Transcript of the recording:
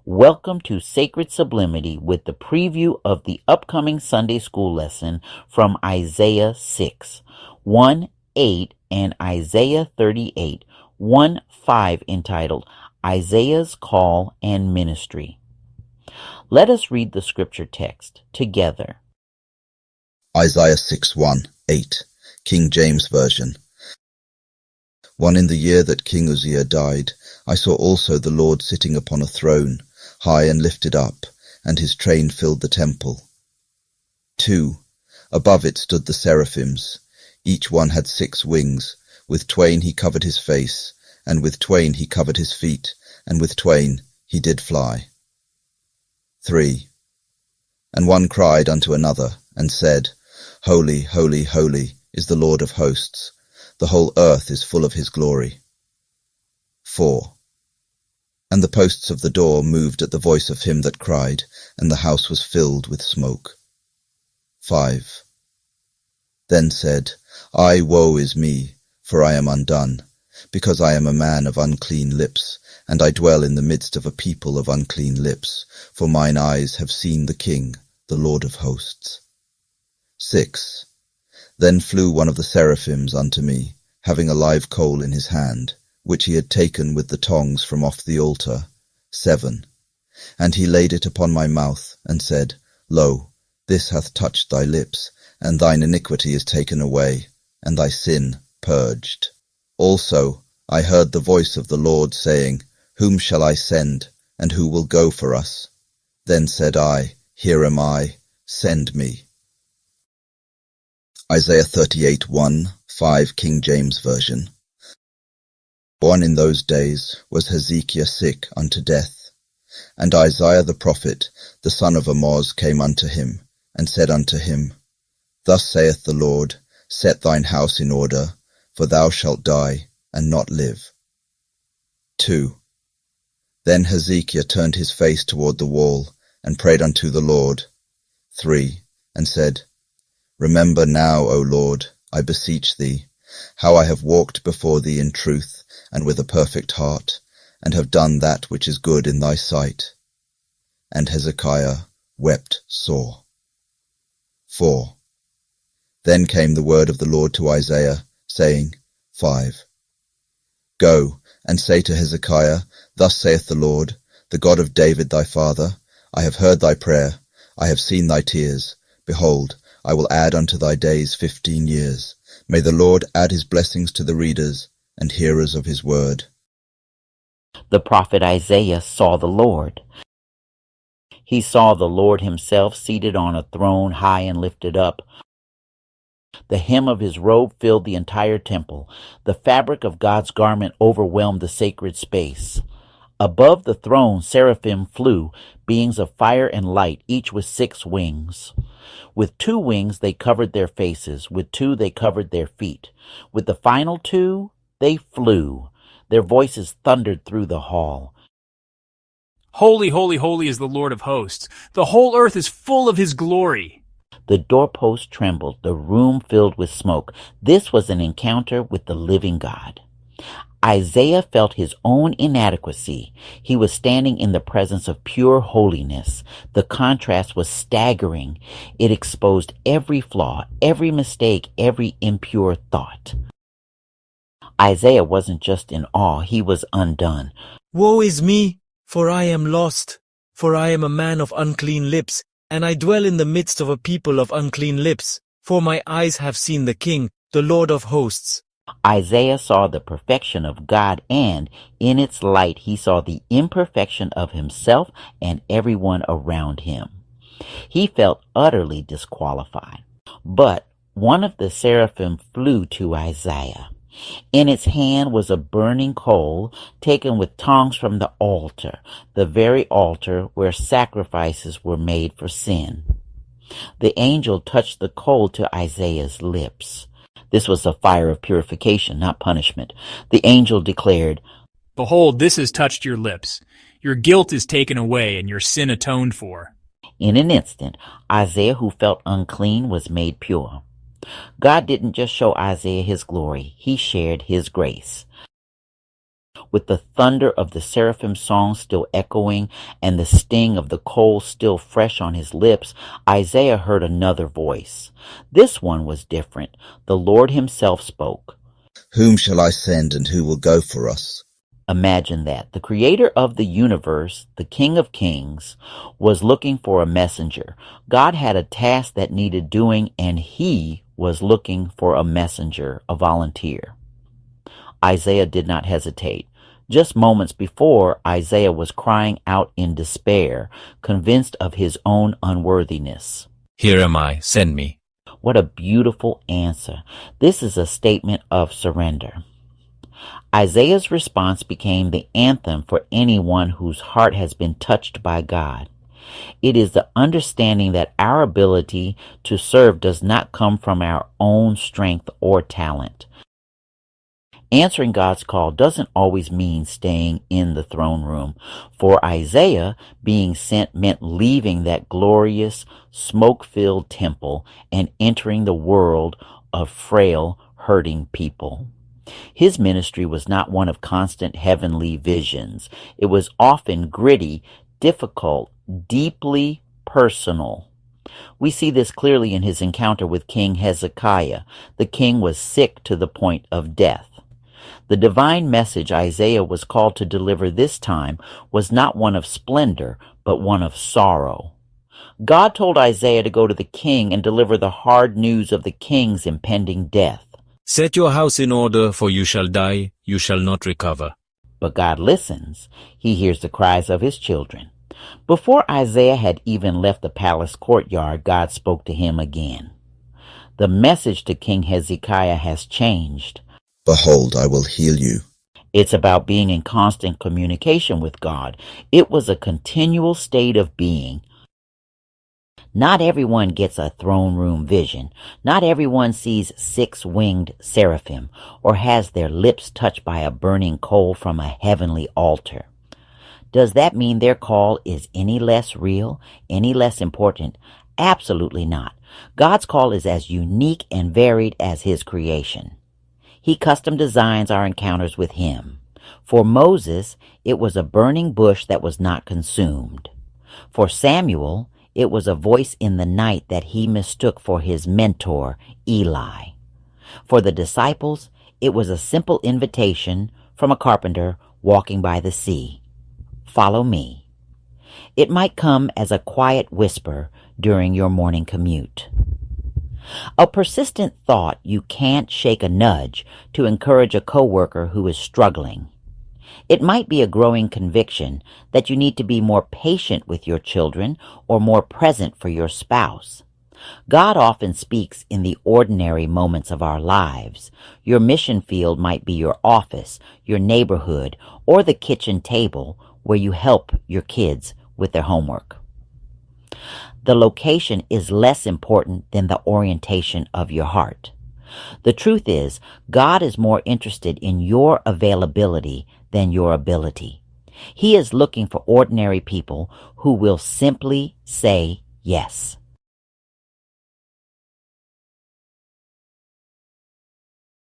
Welcome to Sacred Sublimity with the preview of the upcoming Sunday school lesson from Isaiah 6, 1:8 and Isaiah 38, 1:5 entitled Isaiah's Call and Ministry. Let us read the scripture text together. Isaiah 6:1-8, King James Version. One in the year that King Uzziah died, I saw also the Lord sitting upon a throne, high and lifted up, and his train filled the temple. 2. Above it stood the seraphims. Each one had 6 wings. With twain he covered his face, and with twain he covered his feet, and with twain he did fly. 3. And one cried unto another, and said, Holy, holy, holy is the Lord of hosts. The whole earth is full of his glory. 4. And the posts of the door moved at the voice of him that cried, and the house was filled with smoke. 5. Then said, woe is me, for I am undone, because I am a man of unclean lips, and I dwell in the midst of a people of unclean lips, for mine eyes have seen the King, the Lord of hosts. 6. Then flew one of the seraphims unto me, having a live coal in his hand, which he had taken with the tongs from off the altar. 7. And he laid it upon my mouth, and said, Lo, this hath touched thy lips, and thine iniquity is taken away, and thy sin purged. Also I heard the voice of the Lord saying, Whom shall I send, and who will go for us? Then said I, Here am I, send me. Isaiah 38:1-5 King James Version. Born in those days was Hezekiah sick unto death. And Isaiah the prophet, the son of Amoz, came unto him, and said unto him, Thus saith the Lord, Set thine house in order, for thou shalt die, and not live. 2. Then Hezekiah turned his face toward the wall, and prayed unto the Lord. 3. And said, Remember now, O Lord, I beseech thee, how I have walked before thee in truth, and with a perfect heart, and have done that which is good in thy sight. And Hezekiah wept sore. 4. Then came the word of the Lord to Isaiah, saying, 5. Go, and say to Hezekiah, Thus saith the Lord, the God of David thy father, I have heard thy prayer, I have seen thy tears. Behold, I will add unto thy days 15 years. May the Lord add his blessings to the readers and hearers of his word. The prophet Isaiah saw the Lord. He saw the Lord himself seated on a throne high and lifted up. The hem of his robe filled the entire temple. The fabric of God's garment overwhelmed the sacred space. Above the throne seraphim flew, beings of fire and light, each with 6 wings. With 2 wings they covered their faces, with 2 they covered their feet. With the final 2 they flew. Their voices thundered through the hall. Holy, holy, holy is the Lord of hosts. The whole earth is full of his glory. The doorpost trembled, the room filled with smoke. This was an encounter with the living God. Isaiah felt his own inadequacy. He was standing in the presence of pure holiness. The contrast was staggering. It exposed every flaw, every mistake, every impure thought. Isaiah wasn't just in awe, he was undone. Woe is me, for I am lost, for I am a man of unclean lips, and I dwell in the midst of a people of unclean lips, for my eyes have seen the King, the Lord of hosts. Isaiah saw the perfection of God, and in its light he saw the imperfection of himself and everyone around him. He felt utterly disqualified. But one of the seraphim flew to Isaiah. In its hand was a burning coal taken with tongs from the altar, the very altar where sacrifices were made for sin. The angel touched the coal to Isaiah's lips. This was a fire of purification, not punishment. The angel declared, Behold, this has touched your lips. Your guilt is taken away, and your sin atoned for. In an instant, Isaiah, who felt unclean, was made pure. God didn't just show Isaiah his glory, he shared his grace. With the thunder of the seraphim song still echoing and the sting of the coals still fresh on his lips, Isaiah heard another voice. This one was different. The Lord himself spoke. Whom shall I send, and who will go for us? Imagine that. The creator of the universe, the King of Kings, was looking for a messenger. God had a task that needed doing, and he was looking for a messenger, a volunteer. Isaiah did not hesitate. Just moments before, Isaiah was crying out in despair, convinced of his own unworthiness. Here am I, send me. What a beautiful answer. This is a statement of surrender. Isaiah's response became the anthem for anyone whose heart has been touched by God. It is the understanding that our ability to serve does not come from our own strength or talent. Answering God's call doesn't always mean staying in the throne room. For Isaiah, being sent meant leaving that glorious, smoke-filled temple and entering the world of frail, hurting people. His ministry was not one of constant heavenly visions. It was often gritty, difficult, deeply personal. We see this clearly in his encounter with King Hezekiah. The king was sick to the point of death. The divine message Isaiah was called to deliver this time was not one of splendor, but one of sorrow. God told Isaiah to go to the king and deliver the hard news of the king's impending death. Set your house in order, for you shall die, you shall not recover. But God listens. He hears the cries of his children. Before Isaiah had even left the palace courtyard, God spoke to him again. The message to King Hezekiah has changed. Behold, I will heal you. It's about being in constant communication with God. It was a continual state of being. Not everyone gets a throne room vision. Not everyone sees 6-winged seraphim or has their lips touched by a burning coal from a heavenly altar. Does that mean their call is any less real, any less important? Absolutely not. God's call is as unique and varied as his creation. He custom designs our encounters with him. For Moses, it was a burning bush that was not consumed. For Samuel, it was a voice in the night that he mistook for his mentor, Eli. For the disciples, it was a simple invitation from a carpenter walking by the sea. Follow me. It might come as a quiet whisper during your morning commute. A persistent thought you can't shake a nudge to encourage a coworker who is struggling. It might be a growing conviction that you need to be more patient with your children or more present for your spouse. God often speaks in the ordinary moments of our lives. Your mission field might be your office, your neighborhood, or the kitchen table where you help your kids with their homework. The location is less important than the orientation of your heart. The truth is, God is more interested in your availability than your ability. He is looking for ordinary people who will simply say yes.